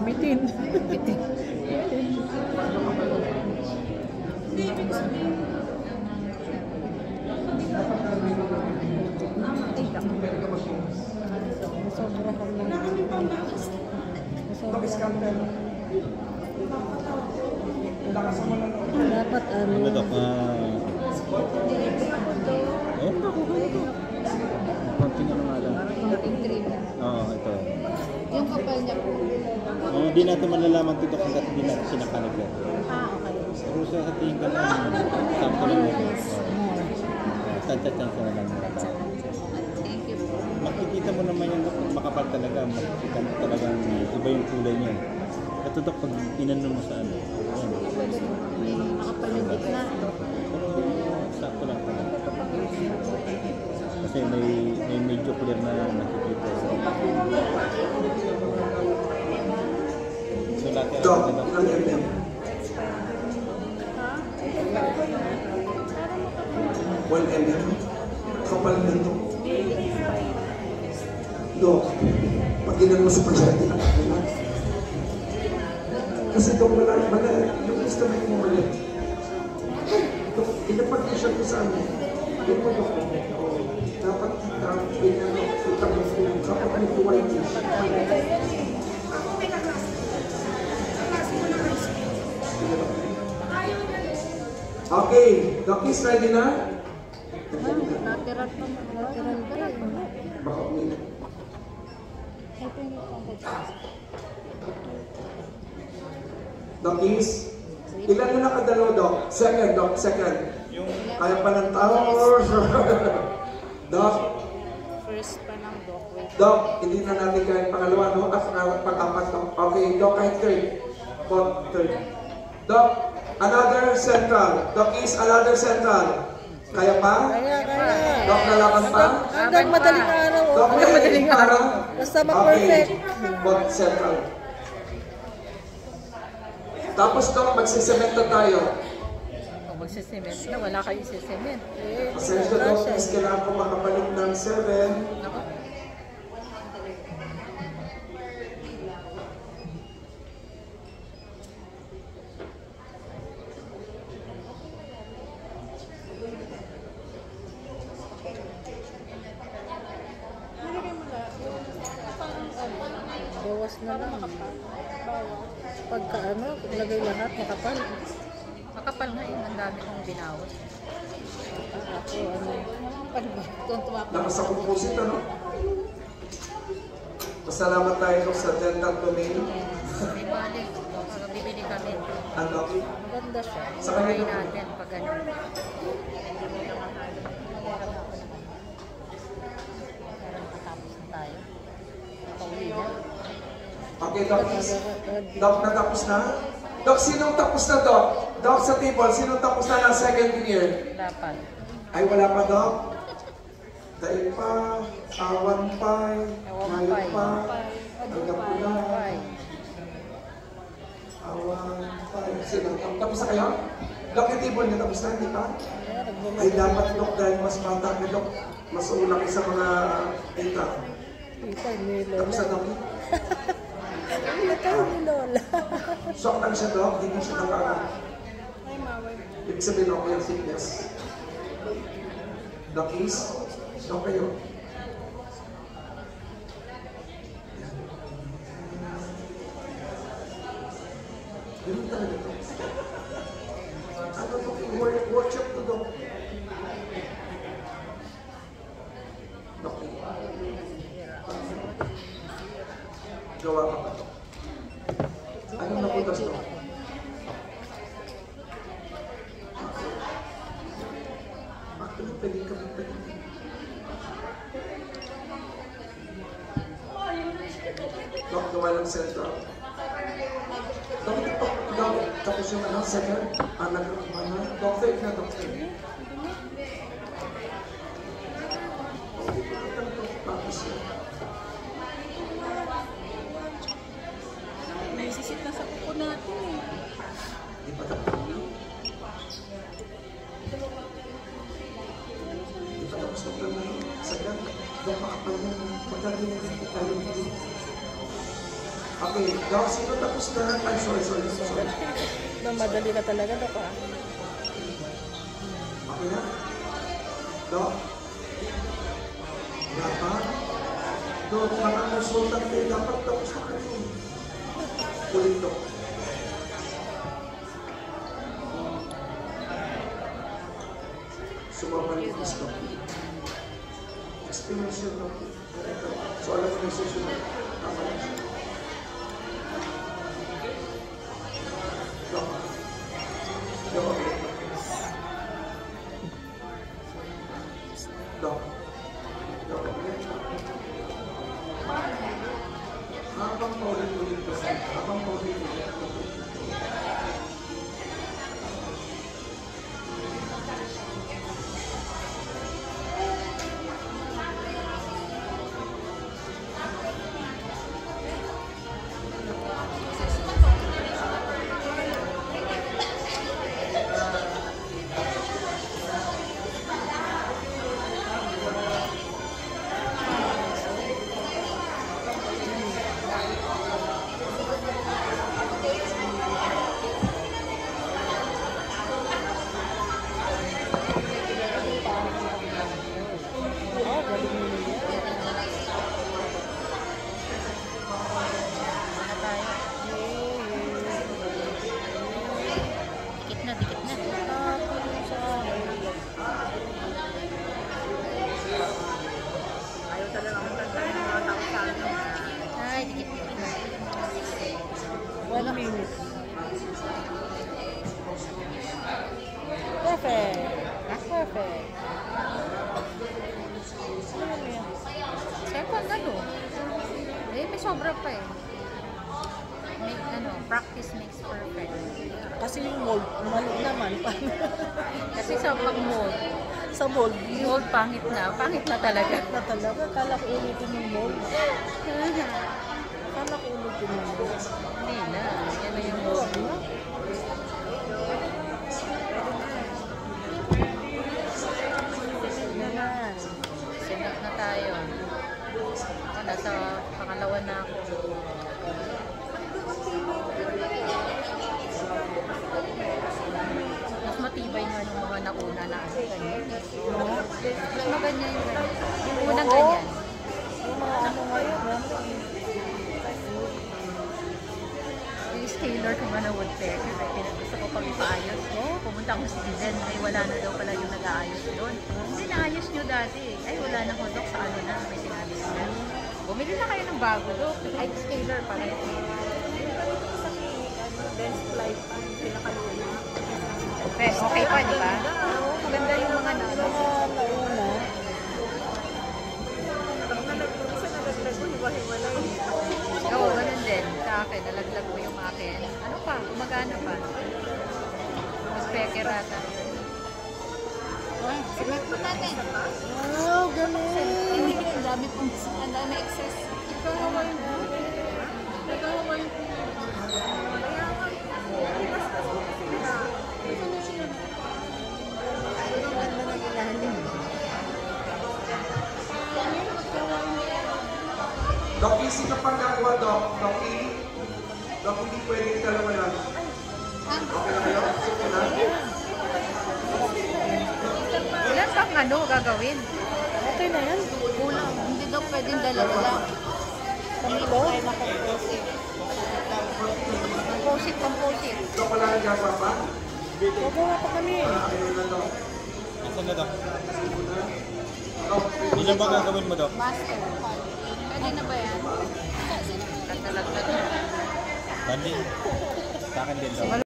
Bitin. Bitin. Sobra ka lang. Dapat ano? Ano dok? Konting ano nga lang. Konting trim. Oo, ito. Yung kapal niya po. Hindi natin malalaman ito hanggat hindi natin sinakanig yan. Okay. Pero sa tingin ka lang, sampo lang yun. Tansya-tansya na lang mga tao. Thank you po. Makikita mo naman yung makapal talaga, makikita mo talagang iba yung kulay niya. Ito dok, pag inano mo sa ano, ayan. May makapal yung gitna. Pero sakto lang talaga. Kasi may medyo clear na nakikita. So lahat yan Dok, ang ang MM. 1 mm. Kapal nito. Dok, pag ginan mo sa pasyente, kasi Dok, wala, yung estimate mo mali. Dok, pinapag-isyan ko sa ano. Yun mo, Dok. Dapat utang mo kapag ano po white fish. Okay, Doc is ready na? Natural pa. Natural pa. Baka uminom. Ito yung Doc is, ilan na nakadalaw, Doc? Second, Doc, second. Kaya pa ng tao. Doc, first pa ng Doc. Doc, hindi na natin kaya pangalawa, no? At pang-apat, Doc. Okay, Doc, kahit third. Fourth, third. Doc, another central. Doc is another central. Kaya pa? Kaya. Doc, nalaman pa? Hanggang madaling araw. Doc, Hanggang madaling araw. Basta ma-perfect. Okay, fourth central. Tapos, Doc, magsisemento tayo. Kung magsisement na, wala kayo isisement. Pasensya, Doc, is kailangan ko makabalik ng 7. Ako. Bawas na lang. Pagka ano, ilagay lahat, makapal. Makapal nga yun. Ang dami kong binawas. Ako, ano. Kung tumapos. Nasa composite, ano? Pasalamat tayo, Doc, sa dental domain. May balik. Bibili kami. Ano? Maganda siya. Sa kanya, Try Doc. natin pag ganun. Tapos na tayo. Pauwi na. Okay, Doc. Doc, natapos na? Doc, sinong tapos na, Doc? Doc, sa table, sinong tapos na ng second year? Dapat. Ay, wala pa, Doc? Dahil pa, awan pa, ngayon pa, hanggang pula, awan pa. Sino? Tapos na kayo? Doc, yung table niya tapos na, hindi pa? Ay, dapat, Doc, dahil mas bata ka, Doc. Mas ulaki sa mga tita. Tita, ni Tapos Lola. na, Doc. Ano tayo ni Lola? Sok lang siya, Doc. Hindi siya nakakaan. Ibig sabihin, okay ang sickness. Doc is, Doc kayo. Ganun talaga, Doc. Ano, Doc? Workshop to, Doc. Doc. Gawa ka ba, Doc? Anong napuntas, Doc? Actually, pwede ka ba pwede? Doc, gawa ng central. Doc, tapos yung ano, second, anak, ano, Doc, fake na, Doc, fake. Tapos yun. May sisit na sa kuko natin eh. Di pa tapos na. Di pa tapos na, second. Dok, makapal mo. Magkagaling na sa ikalim dito. Okay, Dok, sino tapos na? Ay, sorry. Madali na talaga, Dok, ah. Okay na? Dok? Dapat? Dok, mga consultant kayo, dapat tapos na kayo. Ulit, Dok. Sumabalik is Dok. Experience yun, Dok. So, alam mo na yung susunod. Tama na siya. Dok. Dok. Dok. Dok. Habang paulit-ulit kasi, habang paulit-ulit. Perfect. Perfect. Second ano? May sobra pa eh. Practice makes perfect. Kasi yung mold, mali naman. Kasi sa pag-mold, Sa mold, yung mold pangit na talaga. na talaga. Kala ko ulitin yung mold. Kala ko ulitin yung mold. Hindi na, yan na yung mold. Sunod na tayo. Ako, nasa pangalawa na ako. Mas matibay nga yung mga nauna na ano, ganyan. Mas maganda yung ganyan. Yung unang ganyan. Yung mga ano ngayon, Yung scaler ko nga na woodpecker, ay gusto ko pang ipaayos ko. Pumunta ako sa Citizen, ay wala na daw pala yung nag-aayos doon. Hindi naayos nyo dati. Ay wala na ko, Dok, sa ano na, may sinabi sila. Bumili na kayo ng bago, Dok. Ay, scaler pala. dense flight, pinakalulo. Okay pa, di ba? Maganda yung mga na. Yung mga nauna, Oo, ganun din. Sa akin, nalaglag ko yung akin. Ano pa? Gumagana pa. Woodpecker ata. Select po natin. wow, ganun. Ang dami pong, ang dami excess. Ikaw nga yung Dok, easy ka pang gagawa, Dok. Dok, hindi pwede yung dalawa lang. Okay na kayo? Sige na. ilan pang ano gagawin? Okay na yan. Kulang. Hindi daw pwedeng dalawa lang. Kamilo. Composite. Dok, wala nang gagawa pa? Gagawa pa kami. Ayun na, Dok. Asan na daw? Dok, Ilan ba gagawin mo daw? Master. Pwede na ba yan? Katalagtag na. Bandi. Sa akin din daw.